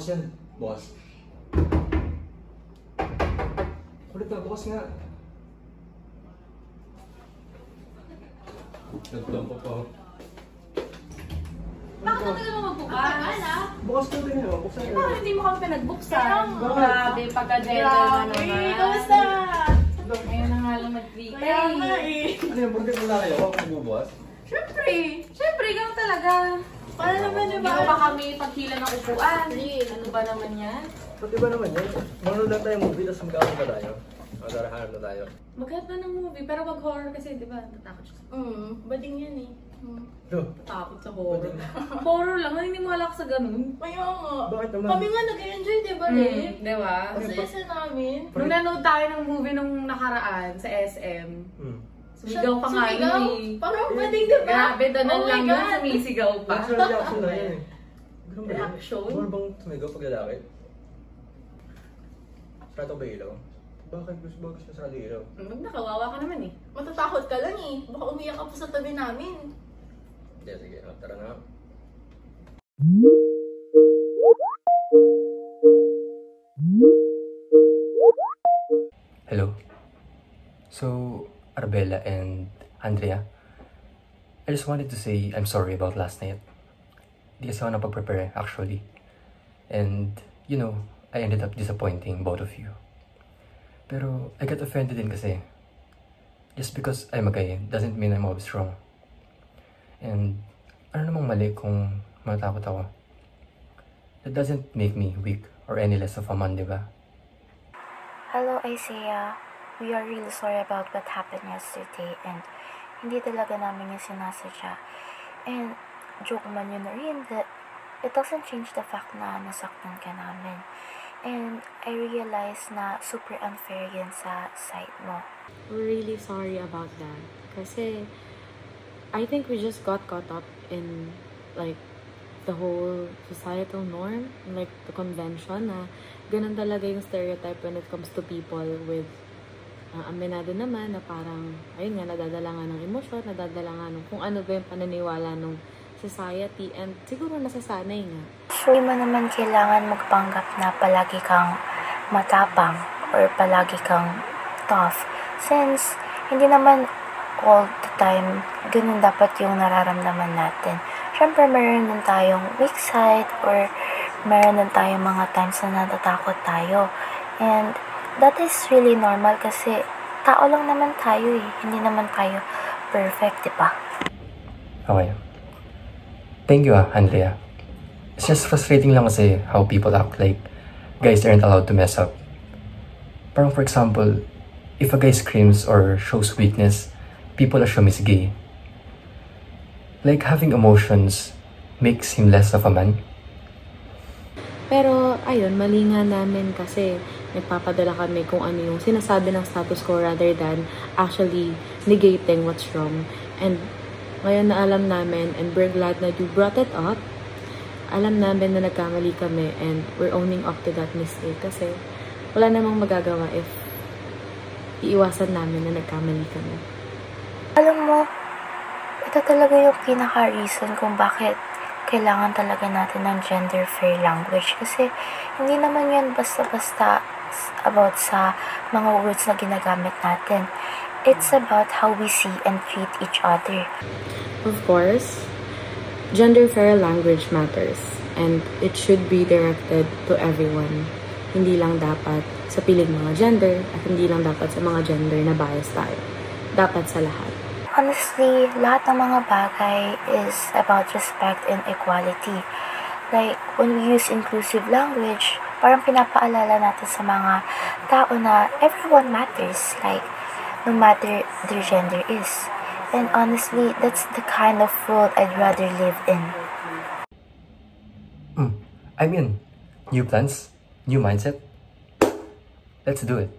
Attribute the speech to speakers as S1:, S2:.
S1: Bukas yan. Bukas. Kulit na, bukas nga. Nagtampo pa ako.
S2: Bakit na tagal mo magbukas?
S1: Bukas ko din yun. Buksan yun.
S2: Bakit hindi mo kami pinagbuksan? Grabe, pagka-gender na naman.
S3: Kamusta?
S2: Ngayon na nga lang nag-3K.
S3: Kaya nga eh.
S1: Ano yung burger na lang kayo? Ako nagbubukas?
S2: Siyempre, ikaw talaga.
S3: Paano naman
S2: Hindi
S3: diba?
S2: mo ba kami paghila ng upuan? Ano ba naman yan?
S1: Ba't iba naman yun? Manonood lang tayo movie, tapos mag-awal na tayo. Magdarahanap na tayo.
S2: Maghanap na ng movie, pero wag horror kasi, di ba? Natakot siya.
S3: Bading yan eh.
S2: Takot sa horror. Horror lang, naniniwala ka sa ganun.
S3: Kaya nga.
S1: Bakit naman?
S3: Kami nga nag-enjoy, diba Rick?
S2: Di ba?
S3: Kasi namin.
S2: Nung nanood tayo ng movie nung nakaraan sa SM, sumigaw pa nga
S3: Sumigaw?
S2: yun eh.
S3: Parang bading diba?
S2: Grabe, danan
S3: Oh my
S2: lang yun,
S3: God.
S2: sumisigaw pa.
S1: Natural reaction na yun eh. Ganun ba yun?
S2: Reaction?
S1: Bawal bang tumigaw pag lalaki? Sarado ba ilaw? Bakit gusto na sarado ilaw?
S2: Nakawawa ka naman eh.
S3: Matatakot ka lang eh. Baka umiyak ka pa sa tabi namin.
S1: Sige, tara na.
S4: Hello. So, Arbella and Andrea, I just wanted to say I'm sorry about last night. Di kasi ako napag-prepare actually. And, you know, I ended up disappointing both of you. Pero, I got offended din kasi. Just because I'm a guy doesn't mean I'm always wrong. And, ano namang mali kung matakot ako? That doesn't make me weak or any less of a man, di ba?
S5: Hello, Isaiah. We are really sorry about what happened yesterday and hindi talaga namin yung sinasadya. And joke man yun na rin that it doesn't change the fact na nasaktan ka namin. And I realize na super unfair yan sa side mo.
S6: We're really sorry about that. Kasi I think we just got caught up in like the whole societal norm, like the convention na ganun talaga yung stereotype when it comes to people with aminado naman na parang, ayun nga, nadadala nga ng emosyon, nadadala nga ng kung ano ba yung pananiwala ng society and siguro nasasanay nga.
S5: So, hindi mo naman kailangan magpanggap na palagi kang matapang or palagi kang tough since hindi naman all the time ganun dapat yung nararamdaman natin. Siyempre, meron din tayong weak side or meron din tayong mga times na natatakot tayo. And that is really normal kasi tao lang naman tayo eh. Hindi naman tayo perfect, di ba?
S4: Okay. Thank you, Andrea. It's just frustrating lang kasi how people act like guys aren't allowed to mess up. Parang for example, if a guy screams or shows weakness, people assume he's gay. Like having emotions makes him less of a man.
S6: Pero, ayun, mali nga namin kasi nagpapadala kami kung ano yung sinasabi ng status quo rather than actually negating what's wrong. And ngayon na alam namin, and we're glad na you brought it up, alam namin na nagkamali kami and we're owning up to that mistake kasi wala namang magagawa if iiwasan namin na nagkamali kami.
S5: Alam mo, ito talaga yung pinaka-reason kung bakit kailangan talaga natin ng gender-fair language. Kasi hindi naman yan basta-basta about sa mga words na ginagamit natin. It's about how we see and treat each other.
S6: Of course, gender-fair language matters and it should be directed to everyone. Hindi lang dapat sa piling mga gender at hindi lang dapat sa mga gender na bias tayo. Dapat sa lahat.
S5: Honestly, lahat ng mga bagay is about respect and equality. Like, when we use inclusive language, parang pinapaalala natin sa mga tao na everyone matters. Like, no matter their gender is. And honestly, that's the kind of world I'd rather live in.
S4: I'm in. New plans, new mindset. Let's do it.